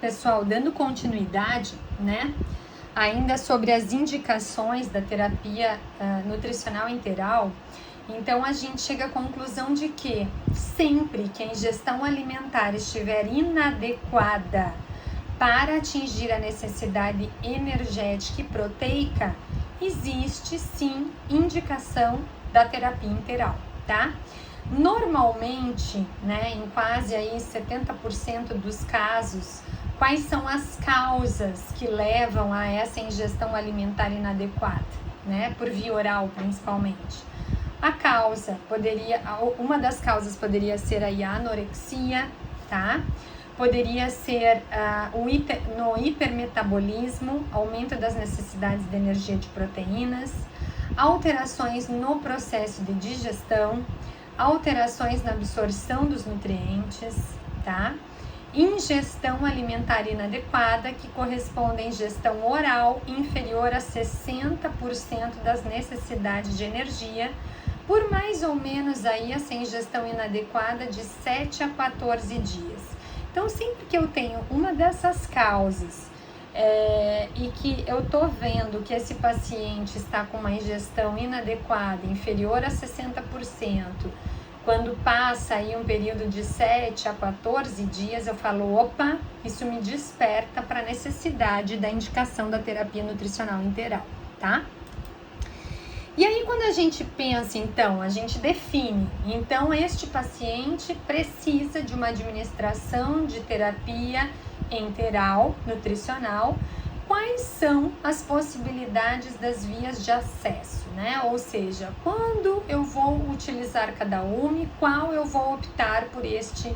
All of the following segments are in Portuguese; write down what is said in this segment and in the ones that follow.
Pessoal, dando continuidade, né, ainda sobre as indicações da terapia nutricional enteral, então a gente chega à conclusão de que sempre que a ingestão alimentar estiver inadequada para atingir a necessidade energética e proteica, existe sim indicação da terapia enteral, tá? Normalmente, né, em quase aí 70% dos casos, quais são as causas que levam a essa ingestão alimentar inadequada, né, por via oral principalmente? Uma das causas poderia ser a anorexia, tá? Poderia ser no hipermetabolismo, aumento das necessidades de energia de proteínas, alterações no processo de digestão, alterações na absorção dos nutrientes, tá? Ingestão alimentar inadequada, que corresponde à ingestão oral inferior a 60% das necessidades de energia, por mais ou menos aí essa ingestão inadequada de 7 a 14 dias. Então, sempre que eu tenho uma dessas causas e que eu tô vendo que esse paciente está com uma ingestão inadequada, inferior a 60%, quando passa aí um período de 7 a 14 dias, eu falo, opa, isso me desperta para a necessidade da indicação da terapia nutricional enteral, tá? E aí, quando a gente pensa, então, a gente define, então este paciente precisa de uma administração de terapia enteral, nutricional. Quais são as possibilidades das vias de acesso, né? Ou seja, quando eu vou utilizar cada uma e qual eu vou optar por este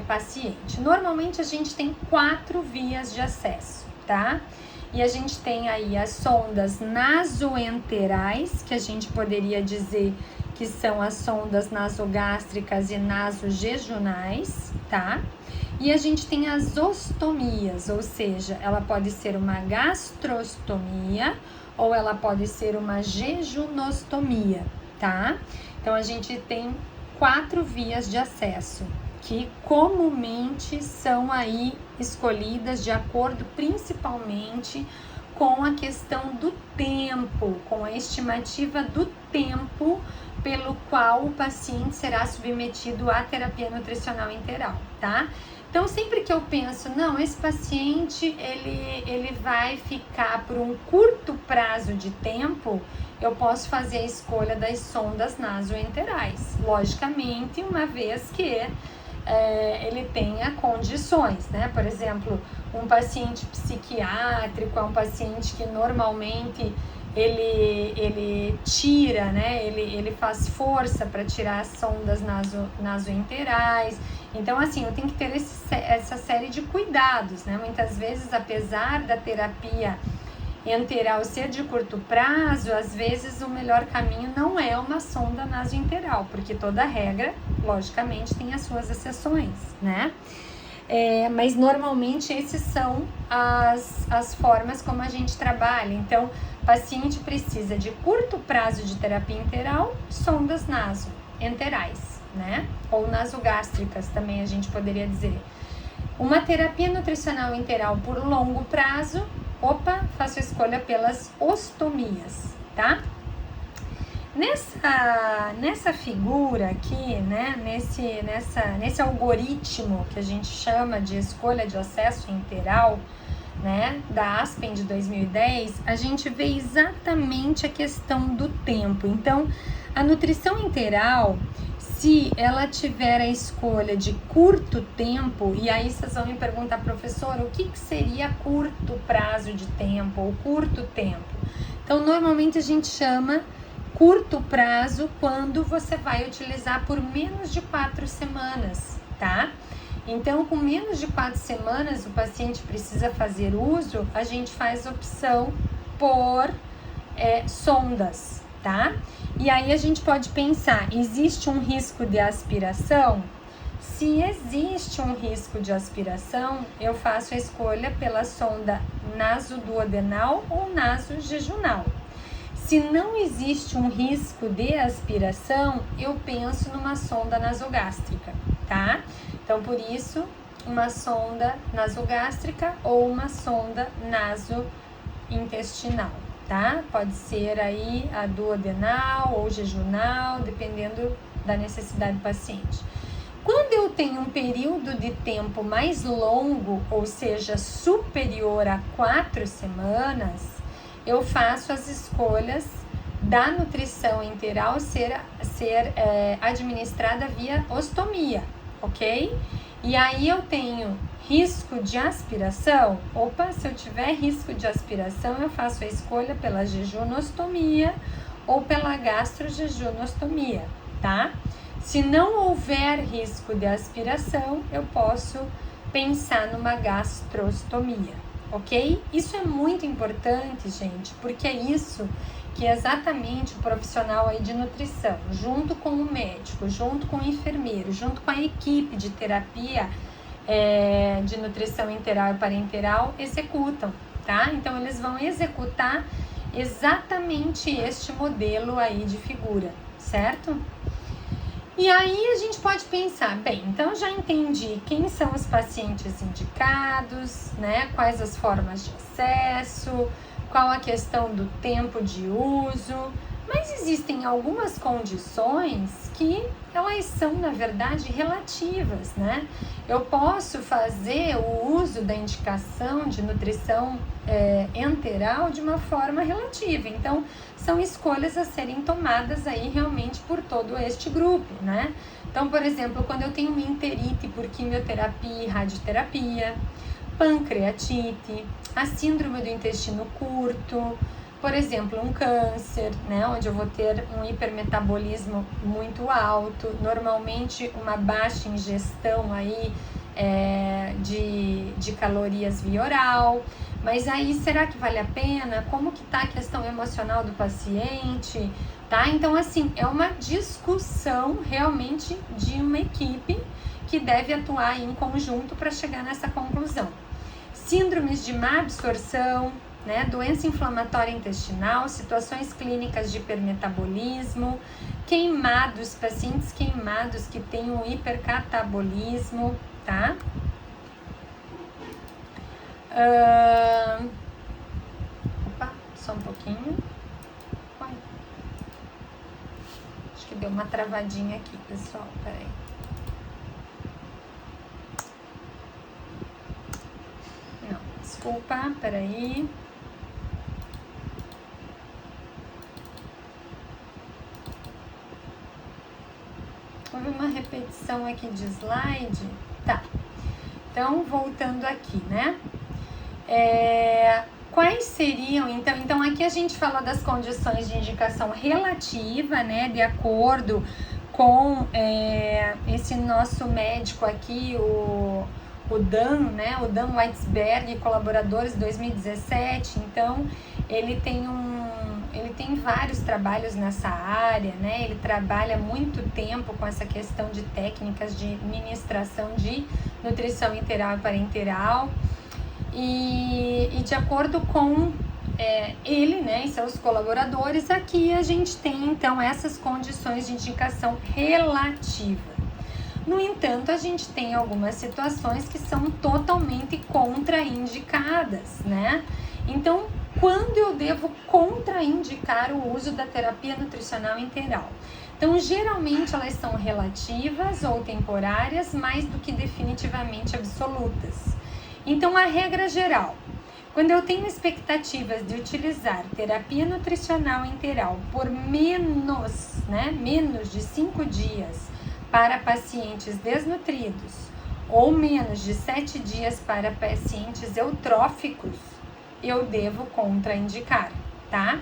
paciente? Normalmente a gente tem 4 vias de acesso, tá? E a gente tem aí as sondas nasoenterais, que a gente poderia dizer que são as sondas nasogástricas e nasojejunais, tá? E a gente tem as ostomias, ou seja, ela pode ser uma gastrostomia ou ela pode ser uma jejunostomia, tá? Então a gente tem 4 vias de acesso, que comumente são aí escolhidas de acordo principalmente com a questão do tempo, com a estimativa do tempo pelo qual o paciente será submetido à terapia nutricional enteral, tá? Então, sempre que eu penso, não, esse paciente, ele vai ficar por um curto prazo de tempo, eu posso fazer a escolha das sondas nasoenterais, logicamente, uma vez que ele tenha condições, né? Por exemplo, um paciente psiquiátrico é um paciente que normalmente ele tira, né? Ele faz força para tirar as sondas nasoenterais. Então, assim, eu tenho que ter essa série de cuidados, né? Muitas vezes, apesar da terapia enteral ser de curto prazo, às vezes o melhor caminho não é uma sonda nasoenteral, porque toda regra, logicamente, tem as suas exceções, né? Mas normalmente esses são as formas como a gente trabalha. Então, o paciente precisa de curto prazo de terapia enteral, sondas nasoenterais, né? Ou nasogástricas também a gente poderia dizer. Uma terapia nutricional enteral por longo prazo, faço a escolha pelas ostomias, tá? Nessa figura aqui, né, nesse algoritmo que a gente chama de escolha de acesso enteral, né, da Aspen de 2010, a gente vê exatamente a questão do tempo. Então, a nutrição enteral, se ela tiver a escolha de curto tempo, e aí vocês vão me perguntar, professora, o que seria curto prazo de tempo ou curto tempo? Então, normalmente a gente chama curto prazo quando você vai utilizar por menos de 4 semanas, tá? Então, com menos de 4 semanas, o paciente precisa fazer uso, a gente faz opção por sondas, tá? E aí a gente pode pensar, existe um risco de aspiração? Se existe um risco de aspiração, eu faço a escolha pela sonda nasoduodenal ou nasojejunal. Se não existe um risco de aspiração, eu penso numa sonda nasogástrica, tá? Então, por isso uma sonda nasogástrica ou uma sonda nasointestinal, tá? Pode ser aí a duodenal ou jejunal, dependendo da necessidade do paciente. Quando eu tenho um período de tempo mais longo, ou seja, superior a 4 semanas, eu faço as escolhas da nutrição enteral ser administrada via ostomia, ok? E aí eu tenho risco de aspiração. Opa, se eu tiver risco de aspiração, eu faço a escolha pela jejunostomia ou pela gastrojejunostomia, tá? Se não houver risco de aspiração, eu posso pensar numa gastrostomia, ok? Isso é muito importante, gente, porque é isso que exatamente o profissional aí de nutrição, junto com o médico, junto com o enfermeiro, junto com a equipe de terapia de nutrição enteral e parenteral executam, tá? Então, eles vão executar exatamente este modelo aí de figura, certo? E aí a gente pode pensar, bem, então já entendi quem são os pacientes indicados, né? Quais as formas de acesso, qual a questão do tempo de uso, mas existem algumas condições que elas são, na verdade, relativas, né? Eu posso fazer o uso da indicação de nutrição enteral de uma forma relativa, então são escolhas a serem tomadas aí realmente por todo este grupo, né? Então, por exemplo, quando eu tenho uma enterite por quimioterapia e radioterapia, pancreatite, a síndrome do intestino curto, por exemplo, um câncer, né, onde eu vou ter um hipermetabolismo muito alto, normalmente uma baixa ingestão aí de calorias via oral, mas aí será que vale a pena? Como que tá a questão emocional do paciente? Tá? Então, assim, é uma discussão realmente de uma equipe que deve atuar em conjunto para chegar nessa conclusão. Síndromes de má absorção, né, doença inflamatória intestinal, situações clínicas de hipermetabolismo, queimados, pacientes queimados que têm um hipercatabolismo, tá? Opa, só um pouquinho. Uai. Acho que deu uma travadinha aqui, pessoal, peraí. Não, desculpa, peraí. Houve uma repetição aqui de slide. Tá. Então, voltando aqui, né? Quais seriam, então aqui a gente falou das condições de indicação relativa, né? De acordo com esse nosso médico aqui, o Dan, né? O Dan Weitzberg, colaboradores 2017. Então, ele tem vários trabalhos nessa área, né? Ele trabalha muito tempo com essa questão de técnicas de ministração de nutrição enteral e parenteral. E de acordo com ele, né, e seus colaboradores, aqui a gente tem então essas condições de indicação relativa. No entanto, a gente tem algumas situações que são totalmente contraindicadas, né? Então, quando eu devo contraindicar o uso da terapia nutricional enteral? Então, geralmente elas são relativas ou temporárias, mais do que definitivamente absolutas. Então, a regra geral, quando eu tenho expectativas de utilizar terapia nutricional enteral por menos de 5 dias para pacientes desnutridos ou menos de 7 dias para pacientes eutróficos, eu devo contraindicar, tá?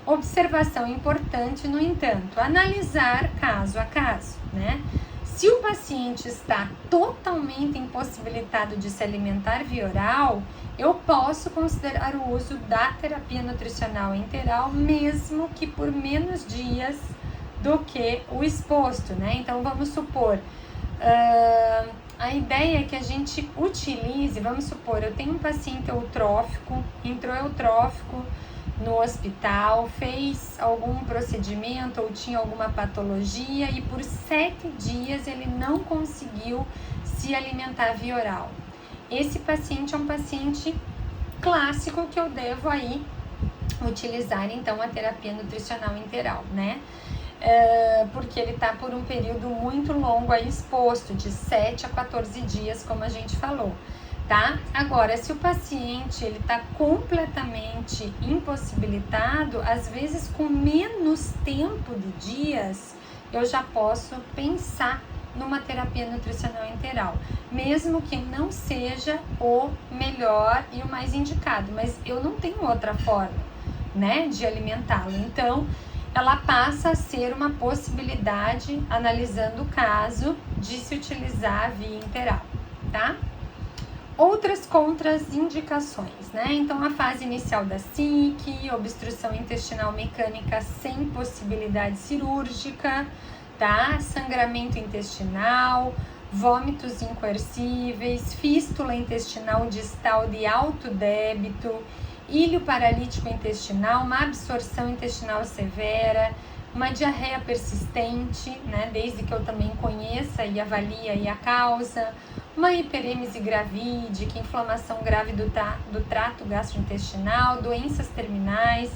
Observação importante, no entanto, analisar caso a caso, né? Se o paciente está totalmente impossibilitado de se alimentar via oral, eu posso considerar o uso da terapia nutricional enteral, mesmo que por menos dias do que o exposto, né? Então, vamos supor, a ideia é que a gente utilize, vamos supor, eu tenho um paciente eutrófico, entrou eutrófico no hospital, fez algum procedimento ou tinha alguma patologia e por 7 dias ele não conseguiu se alimentar via oral. Esse paciente é um paciente clássico que eu devo aí utilizar então a terapia nutricional interal, né? Porque ele está por um período muito longo aí exposto, de 7 a 14 dias, como a gente falou, tá? Agora, se o paciente ele está completamente impossibilitado, às vezes com menos tempo de dias, eu já posso pensar numa terapia nutricional interal, mesmo que não seja o melhor e o mais indicado, mas eu não tenho outra forma, né, de alimentá-lo. Então, ela passa a ser uma possibilidade, analisando o caso, de se utilizar a via interal, tá? Outras contraindicações, né? Então, a fase inicial da SIC, obstrução intestinal mecânica sem possibilidade cirúrgica, tá? Sangramento intestinal, vômitos incoercíveis, fístula intestinal distal de alto débito, ilho paralítico intestinal, uma absorção intestinal severa, uma diarreia persistente, né, desde que eu também conheça e avalie aí a causa, uma hiperêmese gravídica, inflamação grave do trato gastrointestinal, doenças terminais,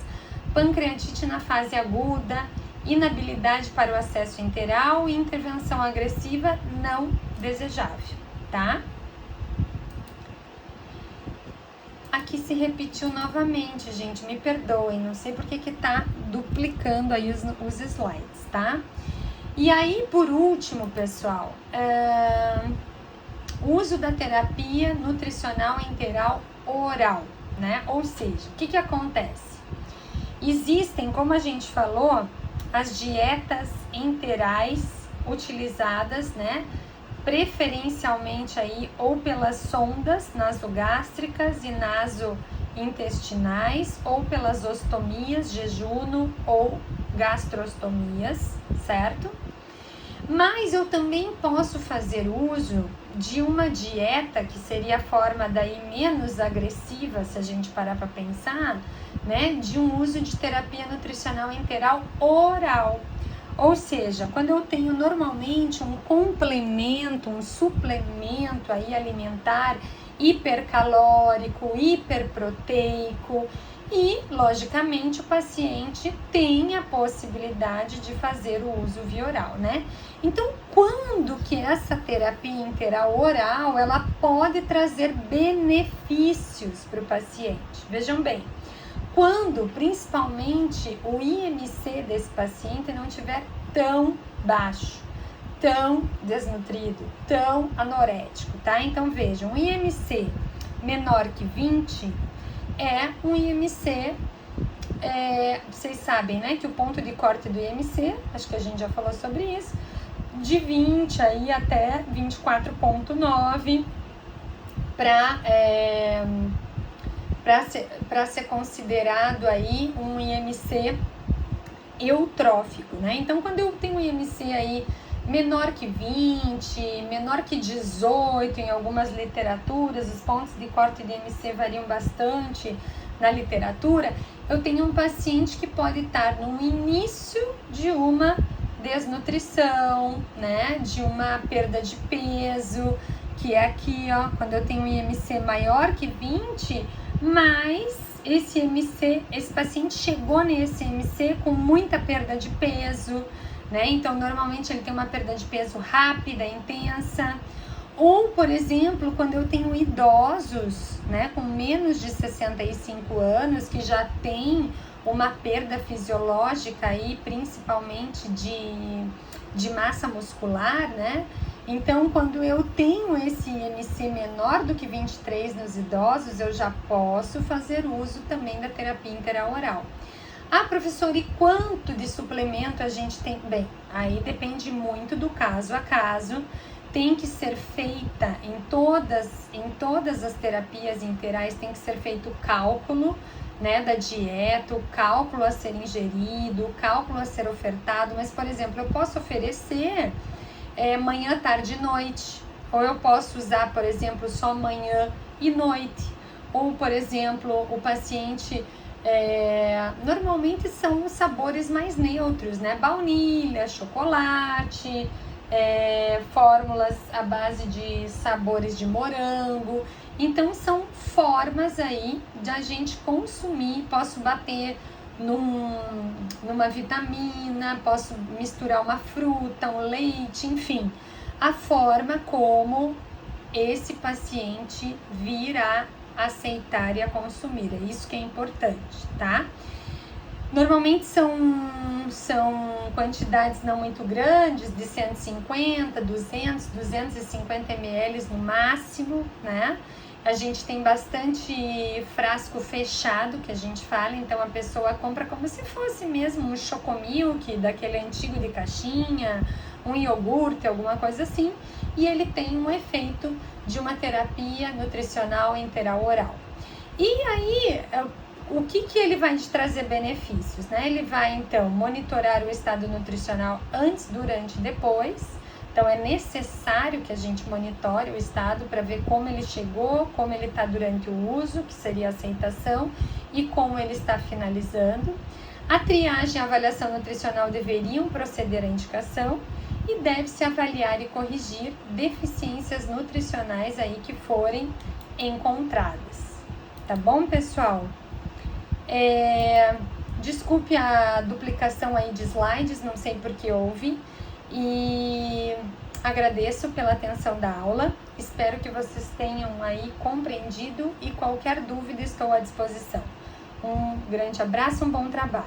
pancreatite na fase aguda, inabilidade para o acesso enteral e intervenção agressiva não desejável, tá? Aqui se repetiu novamente, gente, me perdoem, não sei porque que tá duplicando aí os slides, tá? E aí, por último, pessoal, uso da terapia nutricional interal oral, né? Ou seja, o que acontece? Existem, como a gente falou, as dietas enterais utilizadas, né? Preferencialmente aí ou pelas sondas nasogástricas e nasointestinais ou pelas ostomias, jejuno ou gastrostomias, certo? Mas eu também posso fazer uso de uma dieta que seria a forma daí menos agressiva, se a gente parar para pensar, né? De um uso de terapia nutricional interal oral. Ou seja, quando eu tenho normalmente um complemento, um suplemento aí alimentar hipercalórico, hiperproteico e, logicamente, o paciente tem a possibilidade de fazer o uso via oral, né? Então, quando que essa terapia interal oral, ela pode trazer benefícios para o paciente? Vejam bem. Quando, principalmente, o IMC desse paciente não estiver tão baixo, tão desnutrido, tão anorético, tá? Então, vejam, um IMC menor que 20 é um IMC, vocês sabem, né, que o ponto de corte do IMC, acho que a gente já falou sobre isso, de 20 aí até 24,9 para ser considerado aí um IMC eutrófico, né? Então, quando eu tenho um IMC aí menor que 20, menor que 18 em algumas literaturas, os pontos de corte de IMC variam bastante na literatura, eu tenho um paciente que pode estar no início de uma desnutrição, né? De uma perda de peso, que é aqui, ó, quando eu tenho um IMC maior que 20, mas esse paciente chegou nesse IMC com muita perda de peso, né? Então, normalmente ele tem uma perda de peso rápida, intensa. Ou, por exemplo, quando eu tenho idosos, né, com menos de 65 anos, que já tem uma perda fisiológica aí, principalmente de massa muscular, né? Então, quando eu tenho esse IMC menor do que 23 nos idosos, eu já posso fazer uso também da terapia interal-oral. Ah, professor, e quanto de suplemento a gente tem? Bem, aí depende muito do caso a caso. Tem que ser feita em todas as terapias interais, tem que ser feito o cálculo, né, da dieta, o cálculo a ser ingerido, o cálculo a ser ofertado. Mas, por exemplo, eu posso oferecer manhã, tarde e noite, ou eu posso usar, por exemplo, só manhã e noite, ou, por exemplo, o paciente, normalmente são os sabores mais neutros, né, baunilha, chocolate, fórmulas à base de sabores de morango. Então são formas aí de a gente consumir. Posso bater numa vitamina, posso misturar uma fruta, um leite, enfim, a forma como esse paciente vir a aceitar e a consumir. É isso que é importante, tá? Normalmente são quantidades não muito grandes, de 150, 200, 250 ml no máximo, né? A gente tem bastante frasco fechado, que a gente fala, então a pessoa compra como se fosse mesmo um chocomilk, daquele antigo de caixinha, um iogurte, alguma coisa assim, e ele tem um efeito de uma terapia nutricional intraoral. E aí, o que ele vai te trazer benefícios, né? Ele vai, então, monitorar o estado nutricional antes, durante e depois. Então, é necessário que a gente monitore o estado para ver como ele chegou, como ele está durante o uso, que seria a aceitação, e como ele está finalizando. A triagem e a avaliação nutricional deveriam proceder à indicação e deve-se avaliar e corrigir deficiências nutricionais aí que forem encontradas. Tá bom, pessoal? Desculpe a duplicação aí de slides, não sei por que houve, e agradeço pela atenção da aula, espero que vocês tenham aí compreendido e qualquer dúvida estou à disposição. Um grande abraço, um bom trabalho.